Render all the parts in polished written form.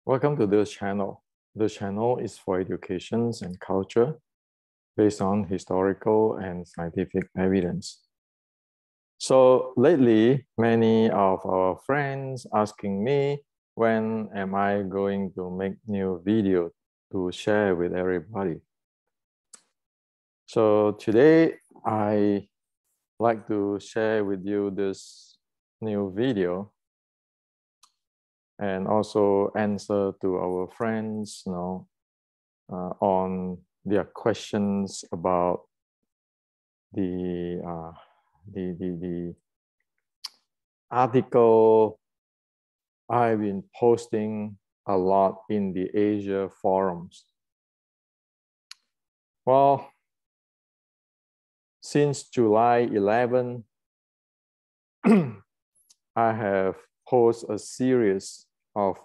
Welcome to this channel. The channel is for education and culture based on historical and scientific evidence. So lately, many of our friends asking me, when am I going to make new video to share with everybody? So today, I like to share with you this new video and also answer to our friends, on their questions about the article I've been posting a lot in the Asia forums. Well, since July 11, I have posted a series of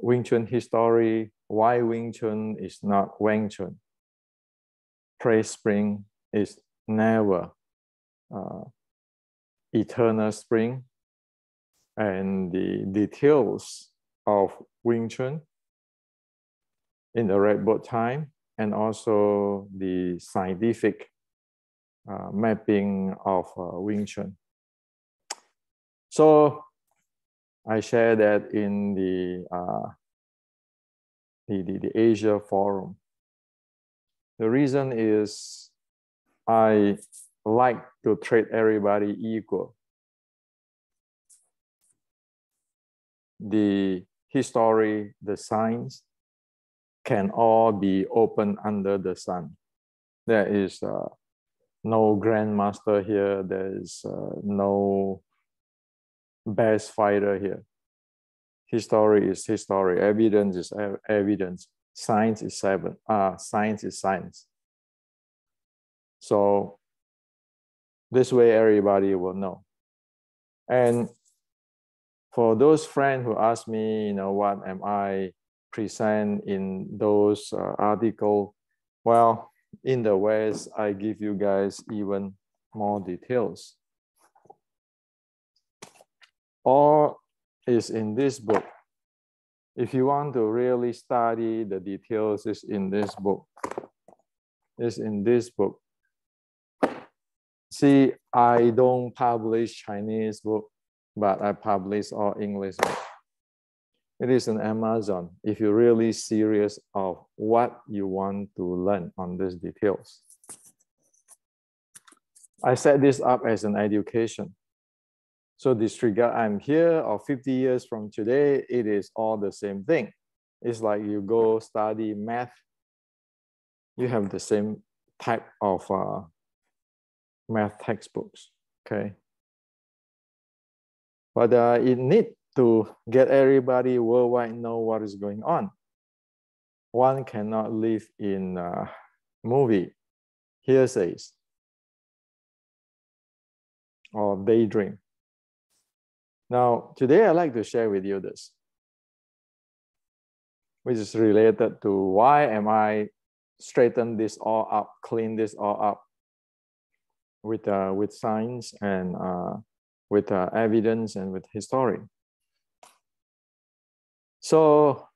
Wing Chun history, why Wing Chun is not Wing Chun. Praise spring is never eternal spring, and the details of Wing Chun in the Red Book time, and also the scientific mapping of Wing Chun. So I share that in the Asia forum. The reason is I like to treat everybody equal. The history, the science can all be open under the sun. There is no grandmaster here. There is no best fighter here. History is history. Evidence is evidence. Science is science is science. So this way, everybody will know. And for those friends who ask me, what am I present in those articles? Well, in the West, I give you guys even more details. All is in this book. If you want to really study the details, it's in this book. It's in this book. See, I don't publish Chinese book, but I publish all English book. It is on Amazon if you're really serious of what you want to learn on these details. I set this up as an education. So disregard I'm here or 50 years from today, it is all the same thing. It's like you go study math, you have the same type of math textbooks, okay? But it needs to get everybody worldwide know what is going on. One cannot live in movie hearsays or daydream. Now, today I'd like to share with you this, which is related to why am I straighten this all up, clean this all up with science and with evidence and with history. So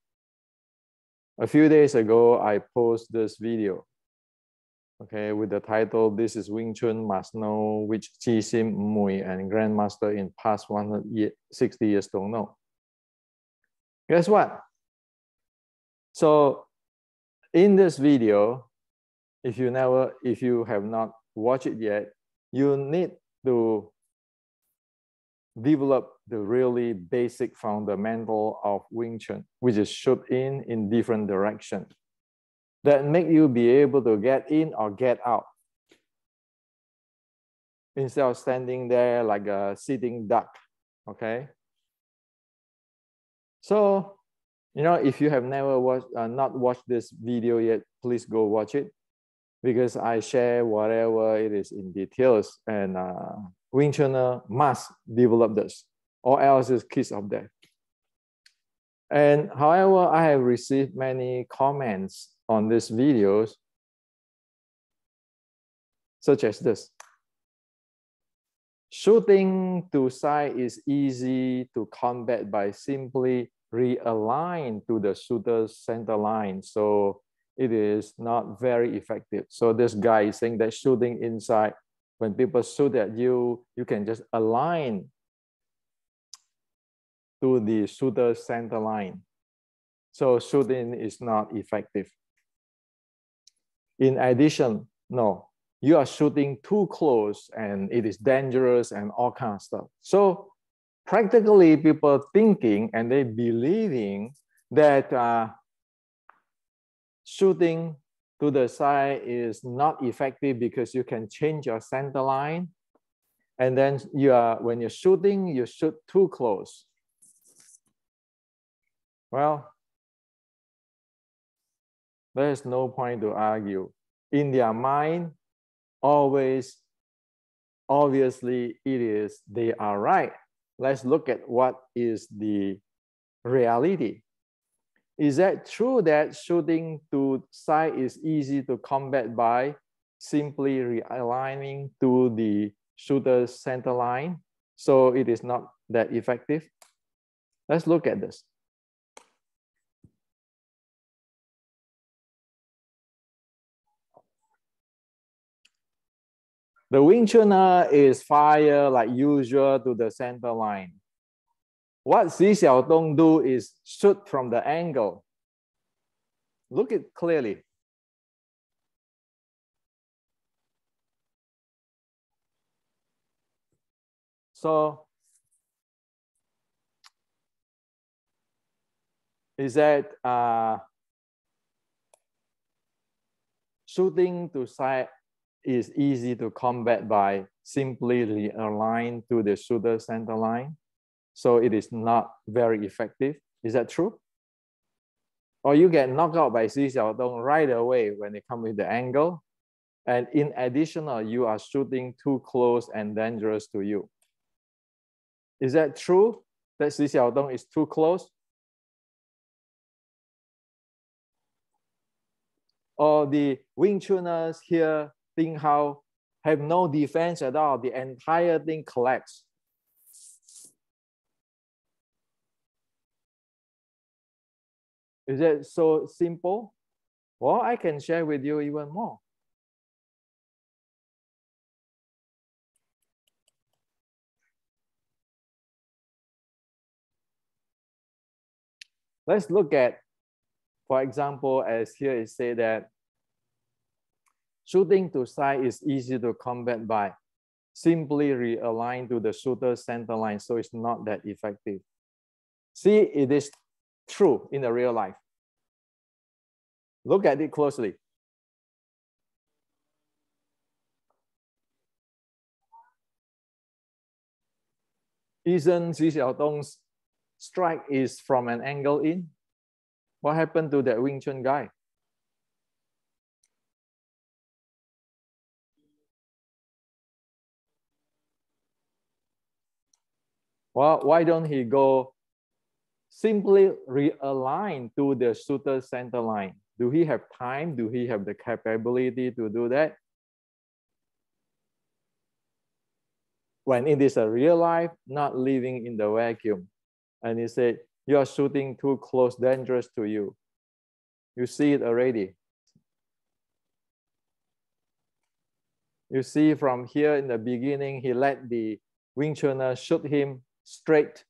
a few days ago, I posted this video, okay, with the title, "This is Wing Chun Must Know, which Chi Sim, Mui, and Grandmaster in past 160 years don't know." Guess what? So in this video, if you have not watched it yet, you need to develop the really basic fundamental of Wing Chun, which is shoot in different directions, that make you be able to get in or get out instead of standing there like a sitting duck, okay? So, if you have never not watched this video yet, please go watch it, because I share whatever it is in details, and Wing Chunner must develop this, or else it's kiss of death. And however, I have received many comments on these videos, such as this. Shooting to side is easy to combat by simply realign to the shooter's center line. So it is not very effective. So this guy is saying that shooting inside, when people shoot at you, you can just align to the shooter's center line. So shooting is not effective. In addition, no, you are shooting too close and it is dangerous and all kinds of stuff. So practically people thinking and they believing that shooting to the side is not effective because you can change your center line. And then when you're shooting, you shoot too close. Well, there's no point to argue. In their mind, always, obviously, they are right. Let's look at what is the reality. Is that true that shooting to side is easy to combat by simply realigning to the shooter's center line? So it is not that effective? Let's look at this. The Wing Chunner is fire like usual to the center line. What Xi Xiaodong do is shoot from the angle. Look it clearly. So is that shooting to side is easy to combat by simply realign to the shooter center line. So it is not very effective. Is that true? Or you get knocked out by Xi Xiaodong right away when it comes with the angle. And in addition, you are shooting too close and dangerous to you. Is that true that Xi Xiaodong is too close? Or the Wing Chuners here think how have no defense at all, the entire thing collapses. Is it so simple? Well, I can share with you even more. Let's look at, for example, as here it said that shooting to side is easy to combat by simply realign to the shooter's center line, so it's not that effective. See, it is true in the real life. Look at it closely. Isn't Xi Xiaodong's strike is from an angle in? What happened to that Wing Chun guy? Well, why don't he go simply realign to the shooter's center line? Do he have time? Do he have the capability to do that? When it is a real life, not living in the vacuum. And he said, you are shooting too close, dangerous to you. You see it already. You see from here in the beginning, he let the Wing Chunner shoot him straight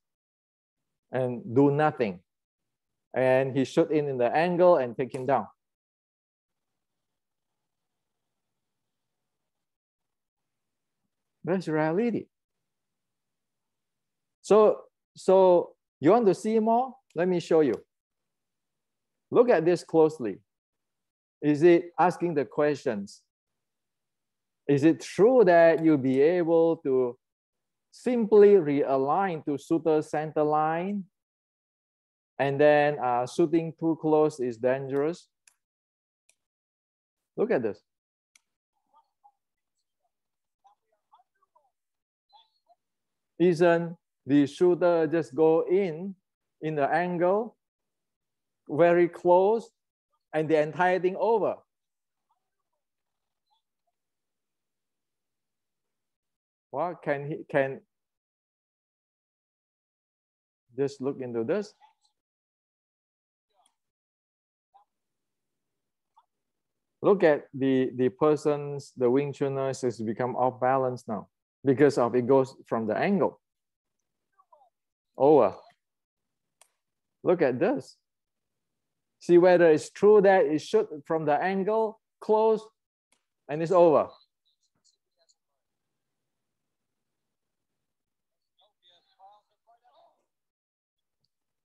and do nothing. And he shoot in the angle and take him down. That's reality. So you want to see more? Let me show you. Look at this closely. Is it asking the questions? Is it true that you'll be able to simply realign to shooter center line and then shooting too close is dangerous? Look at this. Isn't the shooter just go in the angle, very close, and the entire thing over? What can just look into this? Look at the person's, the Wing Chuners has become off balance now because of it goes from the angle. Over. Look at this. See whether it's true that it should from the angle, close, and it's over.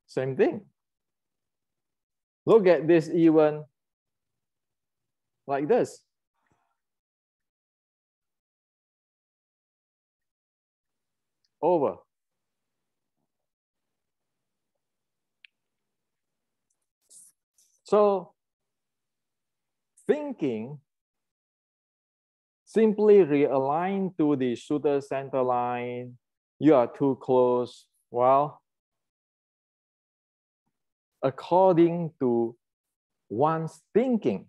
Same thing. Look at this even like this. Over. So thinking simply realign to the shooter center line. You are too close. Well, according to one's thinking,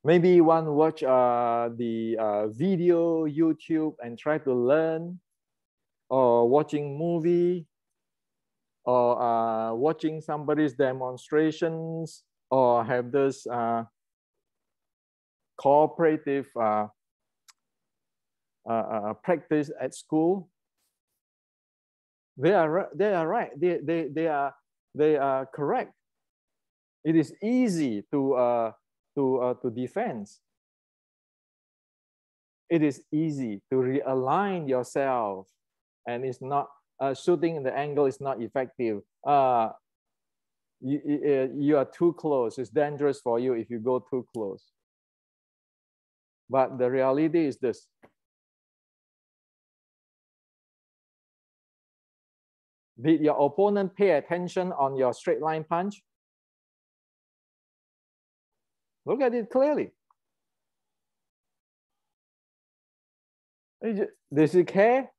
maybe one watch the video YouTube and try to learn, or watching movie, or watching somebody's demonstrations, or have this cooperative practice at school. They are right. They are correct. It is easy to defend. It is easy to realign yourself, and it's not shooting the angle is not effective. You are too close. It's dangerous for you if you go too close. But the reality is this. Did your opponent pay attention on your straight line punch? Look at it clearly. Does he care?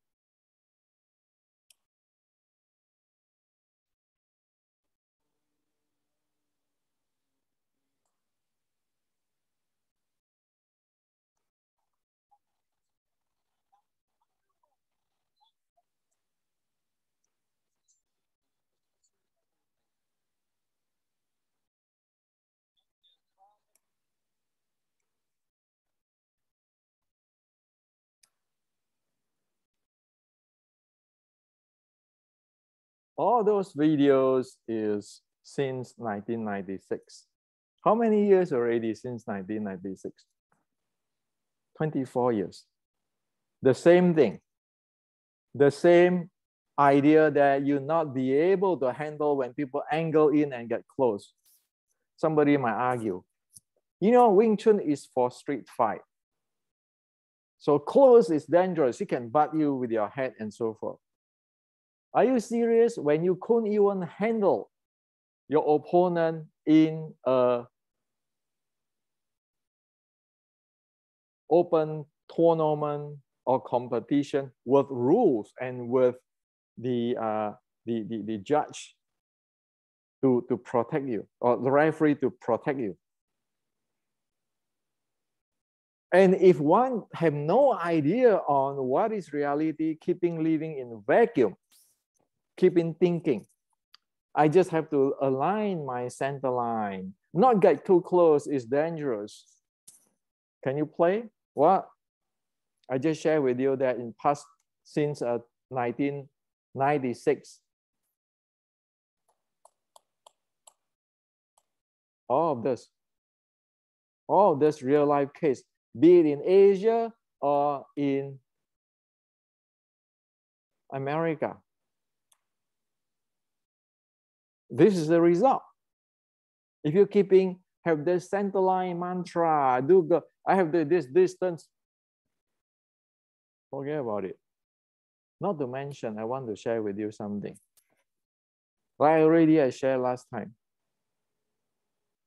All those videos is since 1996. How many years already since 1996? 24 years. The same thing. The same idea that you not be able to handle when people angle in and get close. Somebody might argue, you know, Wing Chun is for street fight. So close is dangerous. He can butt you with your head and so forth. Are you serious? When you couldn't even handle your opponent in a open tournament or competition with rules and with the judge to protect you, or the referee to protect you. And if one have no idea on what is reality, keeping living in vacuum, keeping thinking, I just have to align my center line, not get too close is dangerous. Can you play? Well, I just shared with you that in past, since 1996, all of this real life case, be it in Asia or in America. This is the result. If you're have this center line mantra, I have this distance, forget about it. Not to mention, I want to share with you something. Like I shared last time.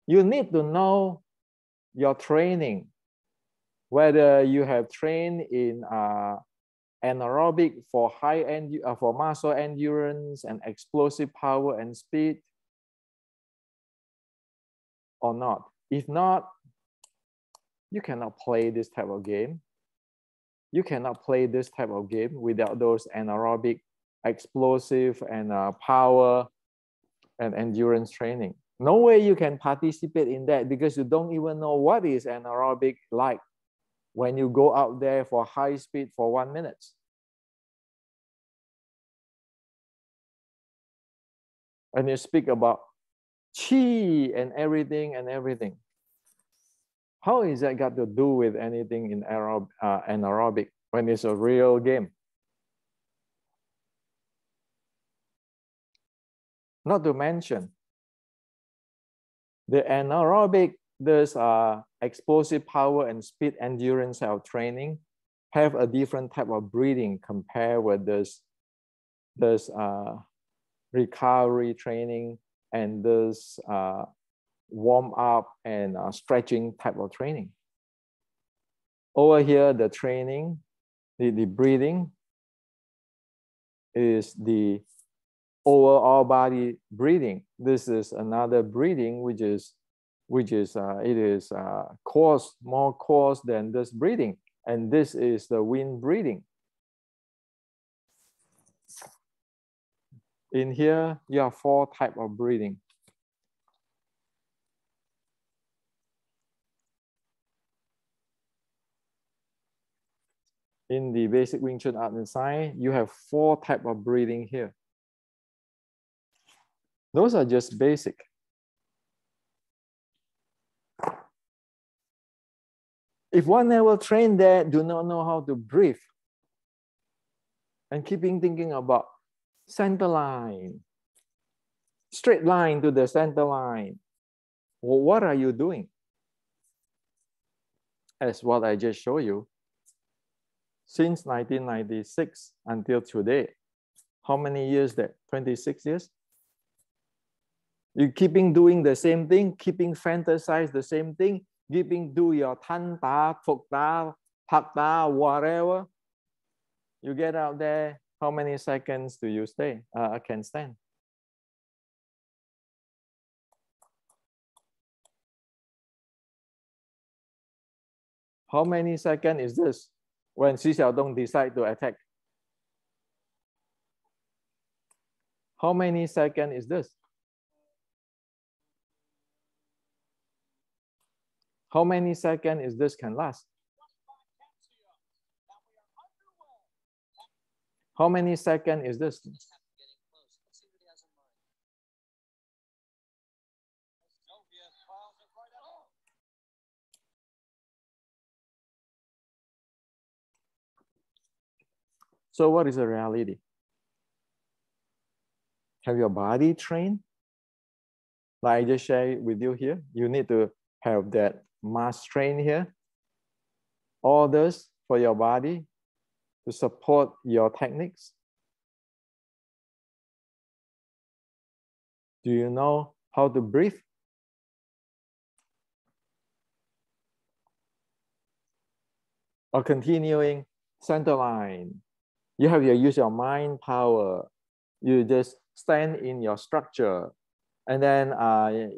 You need to know your training, whether you have trained in anaerobic for high-end, for muscle endurance and explosive power and speed, or not. If not, you cannot play this type of game. You cannot play this type of game without those anaerobic, explosive, and power and endurance training. No way you can participate in that because you don't even know what is anaerobic like when you go out there for high speed for 1 minute. And you speak about chi and everything. How is that got to do with anything in anaerobic when it's a real game? Not to mention, the anaerobic, there's explosive power and speed endurance self training have a different type of breathing compared with this recovery training and this warm up and stretching type of training. Over here, the training, the breathing is the overall body breathing. This is another breathing which is coarse, more coarse than this breathing, and this is the wind breathing. In here, you have 4 types of breathing. In the basic Wing Chun art and science, you have 4 types of breathing here. Those are just basic. If one never trained there, do not know how to breathe, and keeping thinking about center line, straight line to the center line, well, what are you doing? As what I just showed you, since 1996 until today, how many years that? 26 years? You keeping doing the same thing, keeping fantasize the same thing, keeping do your tan da, fuk da, pak da, whatever. You get out there, how many seconds do you can stand? How many seconds is this when Xi Xiaodong decide to attack? How many seconds is this? How many seconds is this can last? How many seconds is this? So what is the reality? Have your body trained? Like I just shared with you here, you need to have that mass train here. All this for your body to support your techniques. Do you know how to breathe? Or continuing center line. You have your use your mind power. You just stand in your structure, and then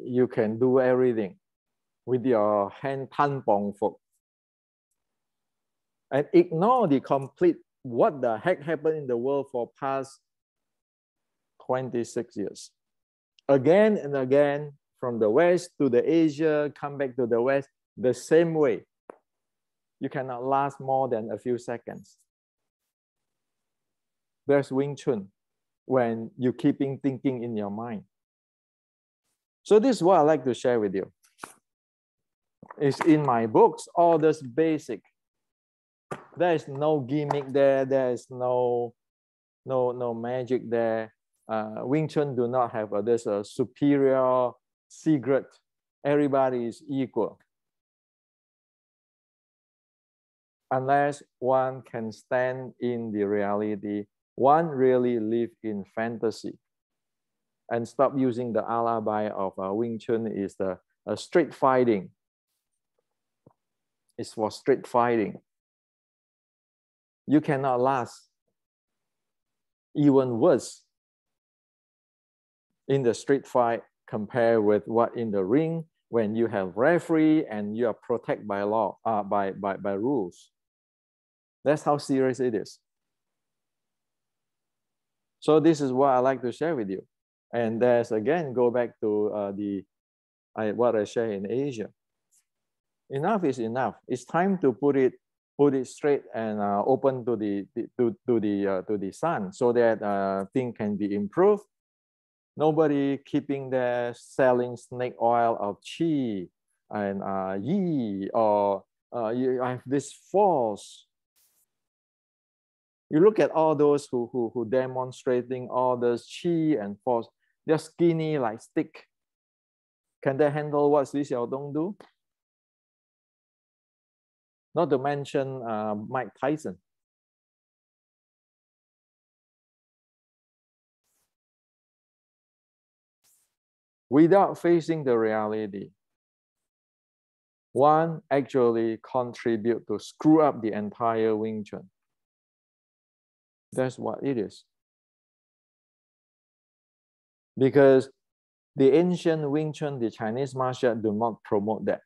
you can do everything with your hand tan bong fuk. And ignore the complete what the heck happened in the world for past 26 years. Again and again, from the West to the Asia, come back to the West, the same way. You cannot last more than a few seconds. There's Wing Chun when you keeping thinking in your mind. So this is what I like to share with you. It's in my books, all this basic. There is no gimmick there. There is no magic there. Wing Chun do not have this superior secret. Everybody is equal. Unless one can stand in the reality, one really live in fantasy and stop using the alibi of Wing Chun is the street fighting. It's for street fighting. You cannot last. Even worse in the street fight compared with what in the ring when you have referee and you are protected by law, by rules. That's how serious it is. So this is what I like to share with you. And there's again, go back to what I share in Asia. Enough is enough. It's time to put it straight and open to the sun, so that thing can be improved. Nobody keeping there selling snake oil of qi and yi, or I have this force. You look at all those who demonstrating all this qi and force. They're skinny like stick. Can they handle what Li Xiaodong do? Not to mention Mike Tyson. Without facing the reality, one actually contribute to screw up the entire Wing Chun. That's what it is. Because the ancient Wing Chun, the Chinese martial art, do not promote that.